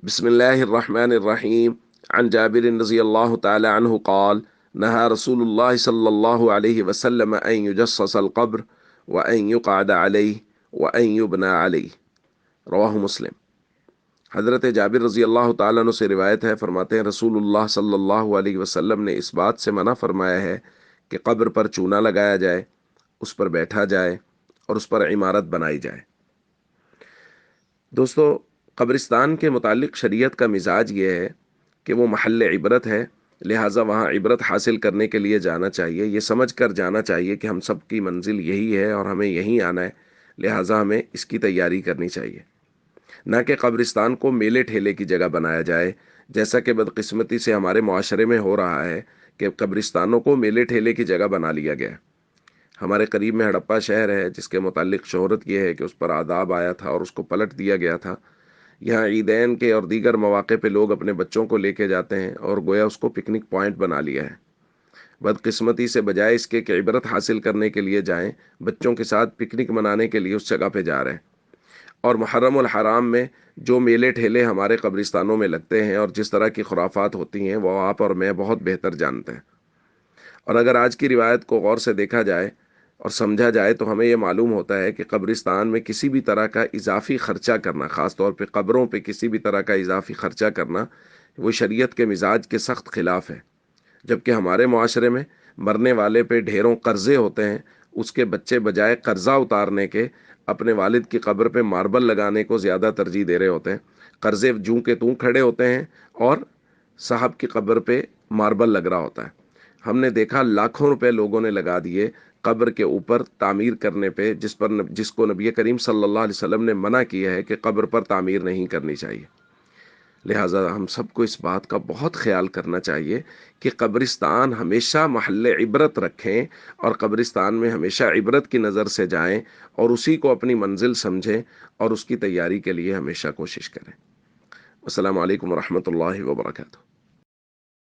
बिस्मिल्लाहिर्रहमानिर्रहीम अन जाबिर रज़ी अल्लाह तआला अन्हु क़ाल नहा रसूलुल्लाह सल्लल्लाहु अलैहि वसल्लम अन युजस्ससल क़ब्र व अन युक़अद अलैहि व अन युबना अलैहि। रवाहु मुस्लिम। हज़रत जाबिर रज़ी अल्लाह तआला अन्हु से रिवायत है, फरमाते हैं रसूलुल्लाह सल्लल्लाहु अलैहि वसल्लम ने इस बात से मना फरमाया है कि कब्र पर चूना लगाया जाए, उस पर बैठा जाए और उस पर इमारत बनाई जाए। दोस्तों, कब्रिस्तान के मुतालिक शरीयत का मिजाज ये है कि वो महल इबरत है, लिहाजा वहाँ इबरत हासिल करने के लिए जाना चाहिए। ये समझ कर जाना चाहिए कि हम सब की मंजिल यही है और हमें यहीं आना है, लिहाजा हमें इसकी तैयारी करनी चाहिए। न कि कब्रिस्तान को मेले ठेले की जगह बनाया जाए, जैसा कि बदकिस्मती से हमारे मुआशरे में हो रहा है कि कब्रिस्तानों को मेले ठेले की जगह बना लिया गया। हमारे करीब में हड़प्पा शहर है, जिसके मुतालिक शोहरत यह है कि उस पर आदाब आया था और उसको पलट दिया गया था। यहाँ ईदैन के और दीगर मौक़े पे लोग अपने बच्चों को लेके जाते हैं और गोया उसको पिकनिक पॉइंट बना लिया है। बदकिस्मती से बजाय इसके कि इबरत हासिल करने के लिए जाएं, बच्चों के साथ पिकनिक मनाने के लिए उस जगह पे जा रहे हैं। और मुहर्रम उल हराम में जो मेले ठेले हमारे कब्रिस्तानों में लगते हैं और जिस तरह की खुराफात होती हैं, वो आप और मैं बहुत बेहतर जानते हैं। और अगर आज की रिवायत को गौर से देखा जाए और समझा जाए तो हमें यह मालूम होता है कि कब्रिस्तान में किसी भी तरह का इजाफी खर्चा करना, ख़ास तौर पे कब्रों पे किसी भी तरह का इजाफी खर्चा करना, वो शरीयत के मिजाज के सख्त खिलाफ है। जबकि हमारे मुआशरे में मरने वाले पे ढेरों कर्जे होते हैं, उसके बच्चे बजाय कर्जा उतारने के अपने वालिद की कब्र पे मार्बल लगाने को ज़्यादा तरजीह दे रहे होते हैं। कर्जे जूं के तूं खड़े होते हैं और साहब की कब्र पे मार्बल लग रहा होता है। हमने देखा लाखों रुपए लोगों ने लगा दिए कब्र के ऊपर तामीर करने पे, जिसको नबी करीम सल्लल्लाहु अलैहि वसल्लम ने मना किया है कि कब्र पर तामीर नहीं करनी चाहिए। लिहाजा हम सबको इस बात का बहुत ख्याल करना चाहिए कि कब्रिस्तान हमेशा महल इबरत रखें और कब्रिस्तान में हमेशा इबरत की नज़र से जाएं और उसी को अपनी मंजिल समझें और उसकी तैयारी के लिए हमेशा कोशिश करें। अस्सलामु अलैकुम वरहमतुल्लाहि वबरकातुहू।